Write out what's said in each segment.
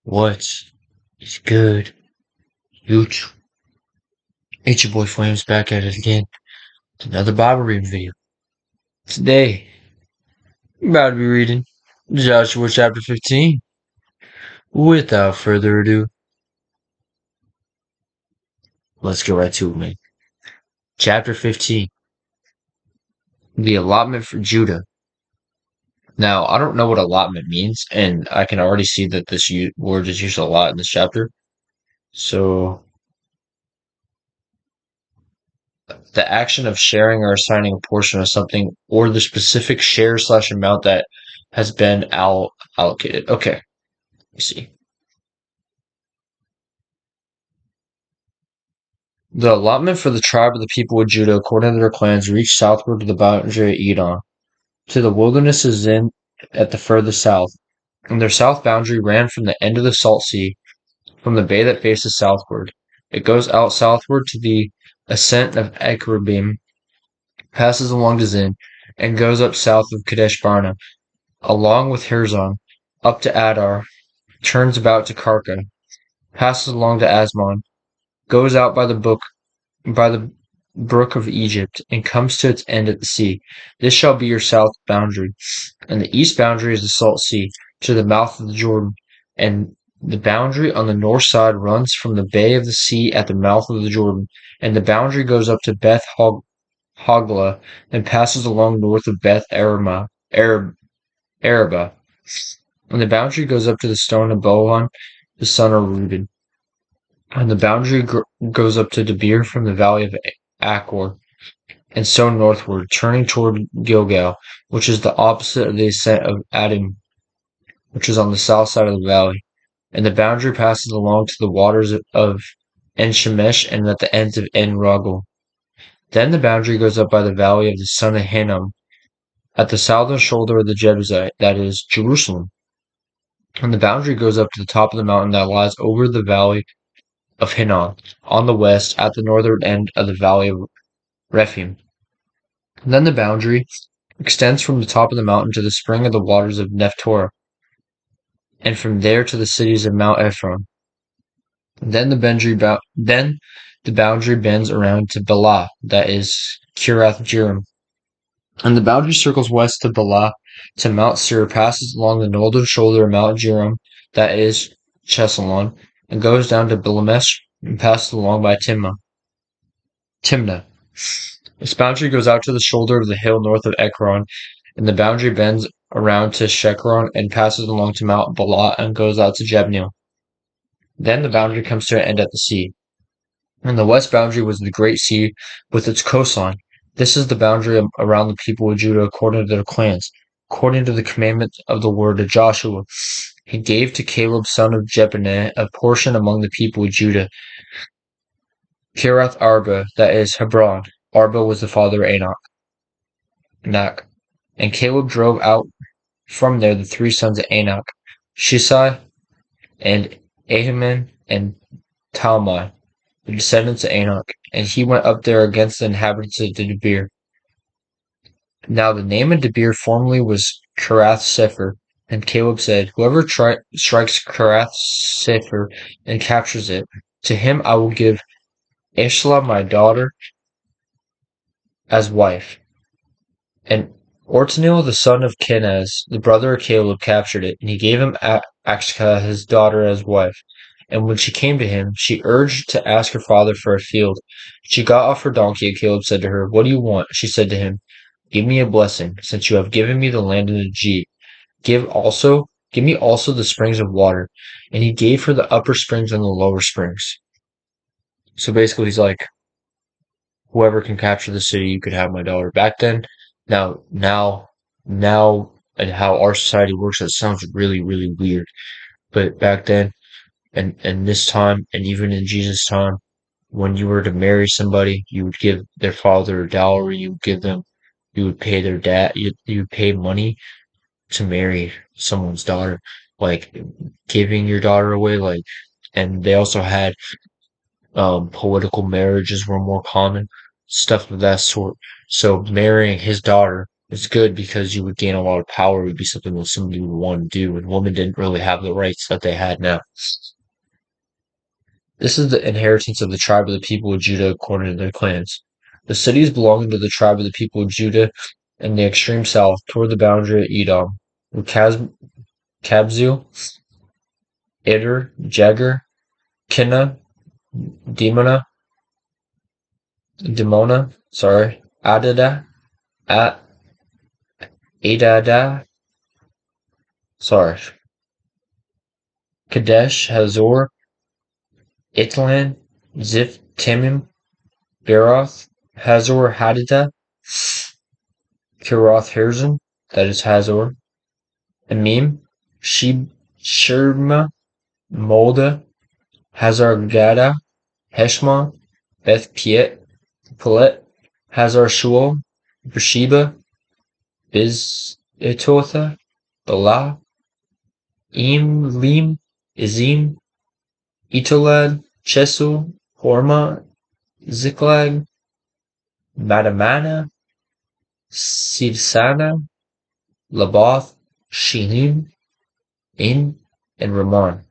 What is good, YouTube? It's your boy Flames back at it again with another Bible reading video. Today, I'm about to be reading Joshua chapter 15. Without further ado, let's get right to it, man. Chapter 15. The allotment for Judah. Now, I don't know what allotment means, and I can already see that this word is used a lot in this chapter. So, the action of sharing or assigning a portion of something, or the specific share/amount that has been allocated. Okay, you see. The allotment for the tribe of the people of Judah according to their clans reached southward to the boundary of Edom, to the wilderness of Zin at the furthest south, and their south boundary ran from the end of the Salt Sea, from the bay that faces southward. It goes out southward to the ascent of Akrabim, passes along to Zin, and goes up south of Kadesh Barnea, along with Herzon, up to Adar, turns about to Karka, passes along to Asmon, goes out by the brook of Egypt, and comes to its end at the sea. This shall be your south boundary. And the east boundary is the Salt Sea, to the mouth of the Jordan. And the boundary on the north side runs from the bay of the sea at the mouth of the Jordan. And the boundary goes up to Beth Hoglah, and passes along north of Beth Araba. And the boundary goes up to the stone of Bohan, the son of Reuben. And the boundary goes up to Debir from the valley of Achor, and so northward, turning toward Gilgal, which is the opposite of the ascent of Adim, which is on the south side of the valley. And the boundary passes along to the waters of En Shemesh and at the ends of En Rogel. Then the boundary goes up by the valley of the son of Hinnom, at the southern shoulder of the Jebusite, that is, Jerusalem. And the boundary goes up to the top of the mountain that lies over the valley of Hinnom, on the west, at the northern end of the valley of Rephaim. Then the boundary extends from the top of the mountain to the spring of the waters of Nephtorah, and from there to the cities of Mount Ephron. Then the boundary bends around to Bela, that is, Kiriath Jearim. And the boundary circles west to Bela, to Mount Seir, passes along the northern shoulder of Mount Jearim, that is, Chesalon, and goes down to Belamesh, and passes along by Timnah. Its boundary goes out to the shoulder of the hill north of Ekron, and the boundary bends around to Shekron and passes along to Mount Bala and goes out to Jabneel. Then the boundary comes to an end at the sea. And the west boundary was the great sea with its coastline. This is the boundary around the people of Judah according to their clans, according to the commandment of the word of Joshua. He gave to Caleb son of Jephunneh a portion among the people of Judah, Kiriath Arba, that is, Hebron. Arba was the father of Anak. And Caleb drove out from there the three sons of Anak, Shishai, and Ahiman, and Talmai, the descendants of Anak. And he went up there against the inhabitants of Debir. Now the name of Debir formerly was Kiriath Sefer. And Caleb said, whoever strikes Kiriath Sefer and captures it, to him I will give Ishla my daughter as wife. And Othniel the son of Kenaz, the brother of Caleb, captured it, and he gave him Achsah his daughter as wife. And when she came to him, she urged to ask her father for a field. She got off her donkey, and Caleb said to her, what do you want? She said to him, give me a blessing, since you have given me the land of the Negev. Give me also the springs of water. And he gave her the upper springs and the lower springs. So basically he's like, whoever can capture the city, you could have my daughter. Back then, now, and how our society works, that sounds really, really weird. But back then, and this time, and even in Jesus' time, when you were to marry somebody, you would give their father a dowry. You would pay their dad. You would pay money to marry someone's daughter, like giving your daughter away. Like, and they also had political marriages were more common, stuff of that sort. So marrying his daughter It's good because you would gain a lot of power. It would be something that somebody would want to do, and women didn't really have the rights that they had now. This is the inheritance of the tribe of the people of Judah according to their clans. The cities belonging to the tribe of the people of Judah in the extreme south toward the boundary of Edom were Kabzeel, Eder, Jagur, Kinna, Dimona, Adada, At, Adada, sorry, Kadesh, Hazor, Itlan, Ziph, Timim, Beeroth, Hazor Hadita, Kirath Hirzim, that is Hazor, Amim, Shirma, Molda, Hazar Gada, Heshma, Beth Pelet, Hazar Shual, Beersheba, Etotha, Bala, Lim, Izim, Etolad, Chesul, Horma, Ziklag, Madamana, Sidsana, Laboth, Shilim, In, and Ramon.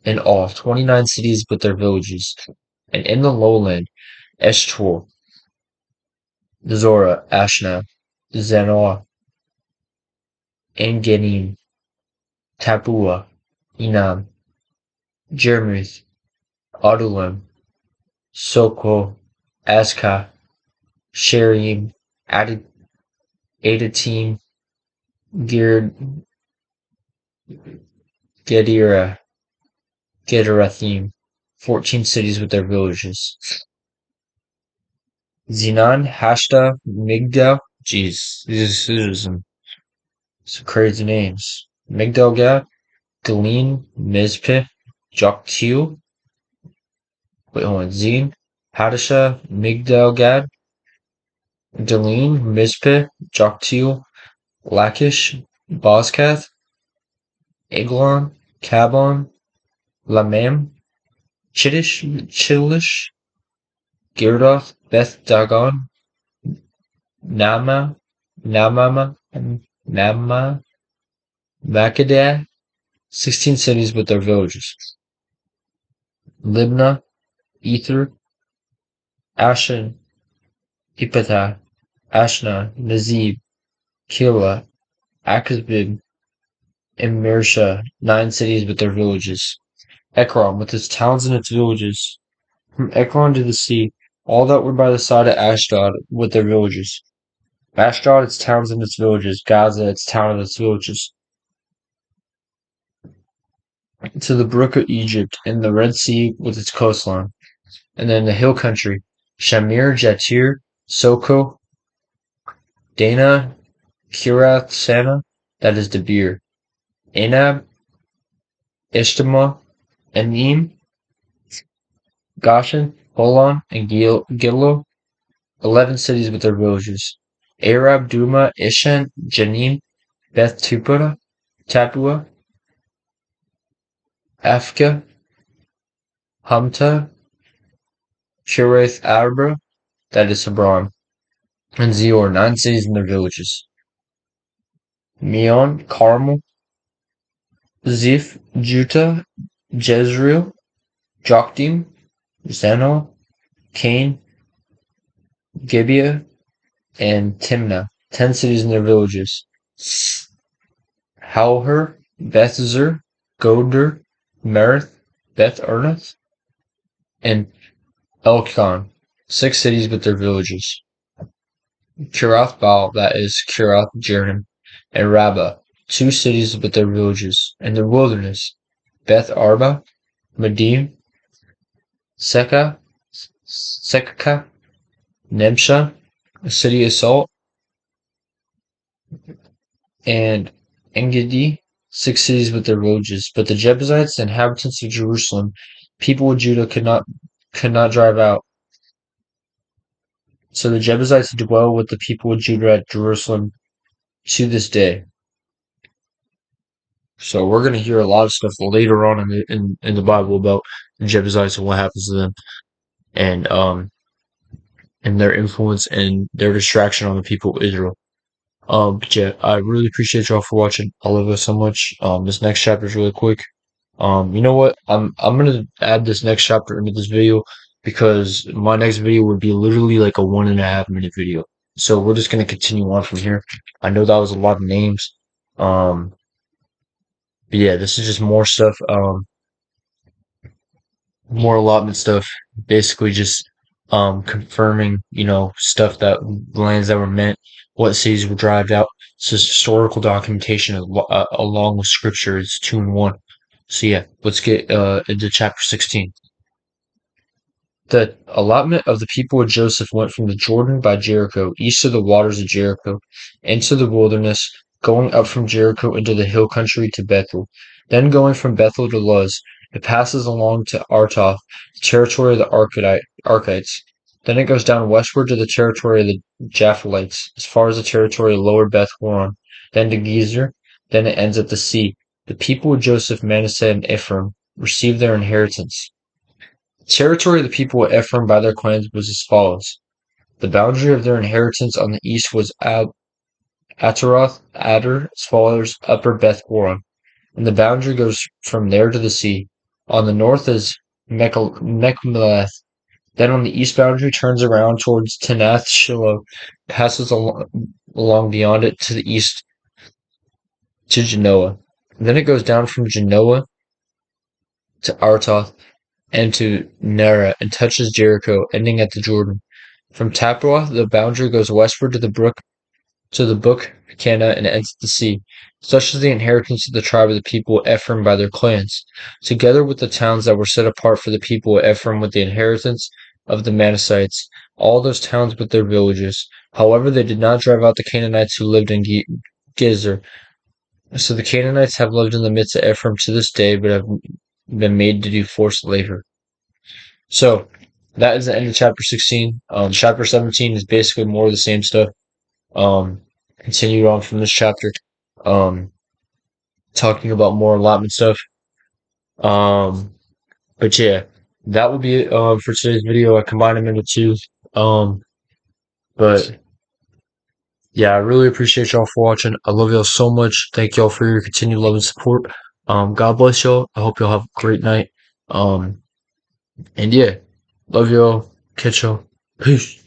In all, 29 cities with their villages. And in the lowland, Eshtaol, Zora, Ashna, Zanoah, En-Ganim, Tapua, Enam, Jermuth, Adullam, Soko, Azkah, Sharim, Adatim, Gederathim, 14 cities with their villages. Zinan, Hashta, Migdal, jeez, these are some crazy names. Migdal-Gad, Galim, Mizpeh, Joktiel, wait, hold on, Zin, Hadasha, Migdal-Gad, Dalim, Mizpeh, Joktiel, Lachish, Bozkath, Eglon, Kabon, Lamam, Chittish, Girdoth, Beth Dagon, Nama, Makadah, 16 cities with their villages. Libnah, Ether, Ashan, Ipatah, Ashna, Nazib, Kila, Akazbib, and Mersha, 9 cities with their villages. Ekron, with its towns and its villages. From Ekron to the sea, all that were by the side of Ashdod with their villages. Ashdod, its towns and its villages. Gaza, its town and its villages. To the brook of Egypt, and the Red Sea with its coastline. And then the hill country. Shamir, Jatir, Soko, Dana, Kirath Sana, that is Debir. Anab, Ishtama, Anim, Goshen, Holon, and Gilo, 11 cities with their villages. Arab, Duma, Ishan, Janim, Beth Tapua, Afka, Humta, Shirath Arba, that is Hebron, and Zior, 9 cities and their villages. Meon, Carmel, Ziph, Juta, Jezreel, Jokdim, Zeno, Cain, Gibeah, and Timnah, 10 cities and their villages. Halher, Bethzer, Goder, Merith, Beth Erneth, and Elkon, 6 cities with their villages. Kirath Baal, that is Kirath Jearim, and Rabbah, 2 cities with their villages, and their wilderness. Beth Arba, Medim, Sekaka, Nemsha, a city of salt, and Engedi, 6 cities with their villages. But the Jebusites, the inhabitants of Jerusalem, people of Judah could not drive out. So the Jebusites dwell with the people of Judah at Jerusalem to this day. So we're going to hear a lot of stuff later on in the Bible about the Jebusites and what happens to them, and their influence and their distraction on the people of Israel. But yeah, I really appreciate y'all for watching. I love you so much. This next chapter is really quick. You know what? I'm gonna add this next chapter into this video because my next video would be literally like a 1.5 minute video. So we're just gonna continue on from here. I know that was a lot of names. Um, but yeah, this is just more stuff. More allotment stuff. Basically, just confirming, stuff that lands that were meant, what cities were driven out. It's just historical documentation along with scripture. It's two in one. So yeah, let's get into chapter 16. The allotment of the people of Joseph went from the Jordan by Jericho, east of the waters of Jericho, into the wilderness, going up from Jericho into the hill country to Bethel. Then going from Bethel to Luz, it passes along to Artoth, the territory of the Archites. Then it goes down westward to the territory of the Japhilites, as far as the territory of lower Beth Horon, then to Gezer, then it ends at the sea. The people of Joseph, Manasseh, and Ephraim received their inheritance. The territory of the people of Ephraim by their clans was as follows. The boundary of their inheritance on the east was Ataroth Adar, as far as upper Beth Horon, and the boundary goes from there to the sea. On the north is Mechmeleth. Then on the east boundary turns around towards Tanath Shiloh, passes along beyond it to the east to Genoa. Then it goes down from Genoa to Artoth and to Nera and touches Jericho, ending at the Jordan. From Tapua, the boundary goes westward to the brook Cana and ends at the sea. Such is the inheritance of the tribe of the people of Ephraim by their clans, together with the towns that were set apart for the people of Ephraim with the inheritance of the Manassites, all those towns with their villages. However, they did not drive out the Canaanites who lived in Gezer. So the Canaanites have lived in the midst of Ephraim to this day, but have been made to do forced labor. So that is the end of chapter 16. Chapter 17 is basically more of the same stuff. Continued on from this chapter. Talking about more allotment stuff. But yeah, that will be it for today's video. I combined them into two. But yeah, I really appreciate y'all for watching. I love y'all so much. Thank y'all for your continued love and support. God bless y'all. I hope y'all have a great night. And yeah, love y'all. Catch y'all. Peace.